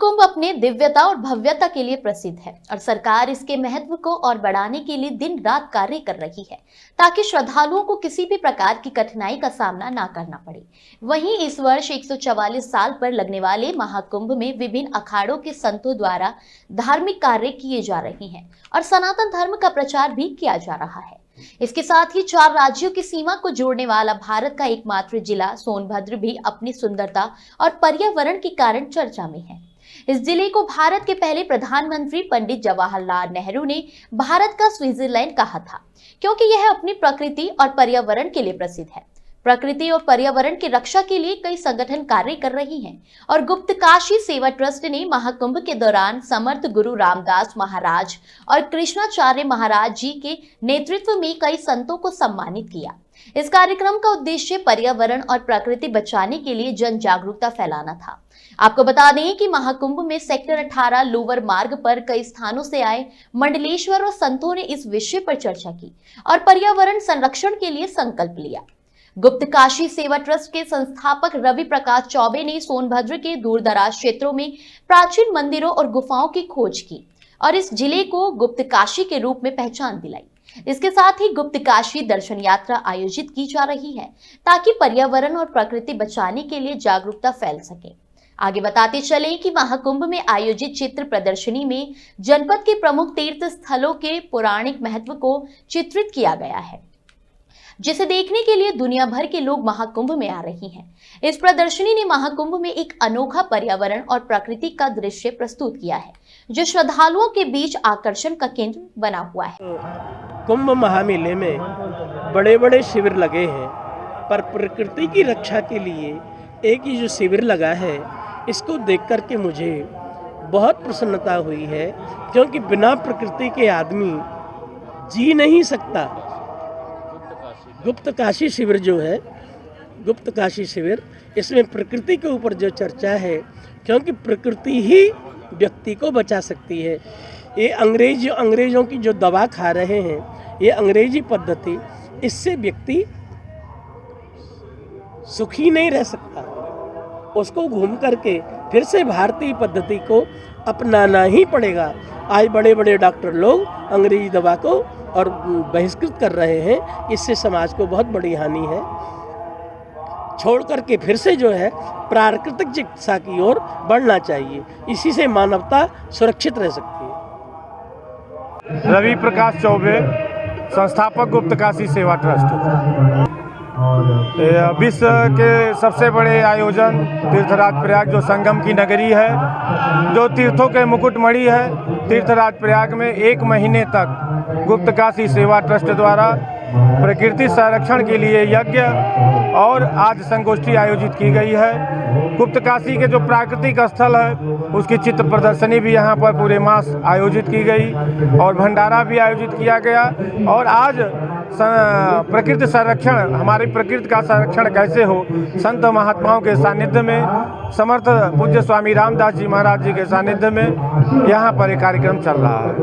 महाकुंभ अपने दिव्यता और भव्यता के लिए प्रसिद्ध है और सरकार इसके महत्व को और बढ़ाने के लिए दिन रात कार्य कर रही है ताकि श्रद्धालुओं को किसी भी प्रकार की कठिनाई का सामना ना करना पड़े। वहीं इस वर्ष 144 साल पर लगने वाले महाकुंभ में विभिन्न अखाड़ों के संतों द्वारा धार्मिक कार्य किए जा रहे हैं और सनातन धर्म का प्रचार भी किया जा रहा है। इसके साथ ही 4 राज्यों की सीमा को जोड़ने वाला भारत का एकमात्र जिला सोनभद्र भी अपनी सुंदरता और पर्यावरण के कारण चर्चा में है। इस जिले को भारत के पहले प्रधानमंत्री पंडित जवाहरलाल नेहरू ने भारत का स्विट्जरलैंड कहा था, क्योंकि यह अपनी प्रकृति और पर्यावरण के लिए प्रसिद्ध है। प्रकृति और पर्यावरण की रक्षा के लिए कई संगठन कार्य कर रही हैं और गुप्तकाशी सेवा ट्रस्ट ने महाकुंभ के दौरान समर्थ गुरु रामदास महाराज और कृष्णाचार्य महाराज जी के नेतृत्व में कई संतों को सम्मानित किया। इस कार्यक्रम का उद्देश्य पर्यावरण और प्रकृति बचाने के लिए जन जागरूकता फैलाना था। आपको बता दें कि महाकुंभ में सेक्टर 18 लोअर मार्ग पर कई स्थानों से आए मंडलेश्वर और संतों ने इस विषय पर चर्चा की और पर्यावरण संरक्षण के लिए संकल्प लिया। गुप्तकाशी सेवा ट्रस्ट के संस्थापक रवि प्रकाश चौबे ने सोनभद्र के दूरदराज क्षेत्रों में प्राचीन मंदिरों और गुफाओं की खोज की और इस जिले को गुप्तकाशी के रूप में पहचान दिलाई। इसके साथ ही गुप्तकाशी दर्शन यात्रा आयोजित की जा रही है ताकि पर्यावरण और प्रकृति बचाने के लिए जागरूकता फैल सके। आगे बताते चलें कि महाकुंभ में आयोजित चित्र प्रदर्शनी में जनपद के प्रमुख तीर्थ स्थलों के पौराणिक महत्व को चित्रित किया गया है, जिसे देखने के लिए दुनिया भर के लोग महाकुंभ में आ रहे हैं। इस प्रदर्शनी ने महाकुंभ में एक अनोखा पर्यावरण और प्रकृति का दृश्य प्रस्तुत किया है, जो श्रद्धालुओं के बीच आकर्षण का केंद्र बना हुआ है। कुंभ महामेले में बड़े बड़े शिविर लगे हैं, पर प्रकृति की रक्षा के लिए एक ही जो शिविर लगा है, इसको देख कर के मुझे बहुत प्रसन्नता हुई है, क्योंकि बिना प्रकृति के आदमी जी नहीं सकता। गुप्तकाशी शिविर जो है, गुप्तकाशी शिविर, इसमें प्रकृति के ऊपर जो चर्चा है, क्योंकि प्रकृति ही व्यक्ति को बचा सकती है। ये अंग्रेजों की जो दवा खा रहे हैं, ये अंग्रेजी पद्धति, इससे व्यक्ति सुखी नहीं रह सकता। उसको घूम करके फिर से भारतीय पद्धति को अपनाना ही पड़ेगा। आज बड़े बड़े डॉक्टर लोग अंग्रेजी दवा को और बहिष्कृत कर रहे हैं, इससे समाज को बहुत बड़ी हानि है। छोड़ करके फिर से जो है प्राकृतिक चिकित्सा की ओर बढ़ना चाहिए, इसी से मानवता सुरक्षित रह सकती है। रवि प्रकाश चौबे, संस्थापक गुप्तकाशी सेवा ट्रस्ट। विश्व के सबसे बड़े आयोजन तीर्थराज प्रयाग, जो संगम की नगरी है, जो तीर्थों के मुकुटमणि है, तीर्थराज प्रयाग में 1 महीने तक गुप्तकाशी सेवा ट्रस्ट द्वारा प्रकृति संरक्षण के लिए यज्ञ और आज संगोष्ठी आयोजित की गई है। गुप्तकाशी के जो प्राकृतिक स्थल है, उसकी चित्र प्रदर्शनी भी यहाँ पर पूरे मास आयोजित की गई और भंडारा भी आयोजित किया गया। और आज प्रकृति संरक्षण, हमारी प्रकृति का संरक्षण कैसे हो, संत महात्माओं के सानिध्य में, समर्थ पूज्य स्वामी रामदास जी महाराज जी के सानिध्य में यहाँ पर एक कार्यक्रम चल रहा है।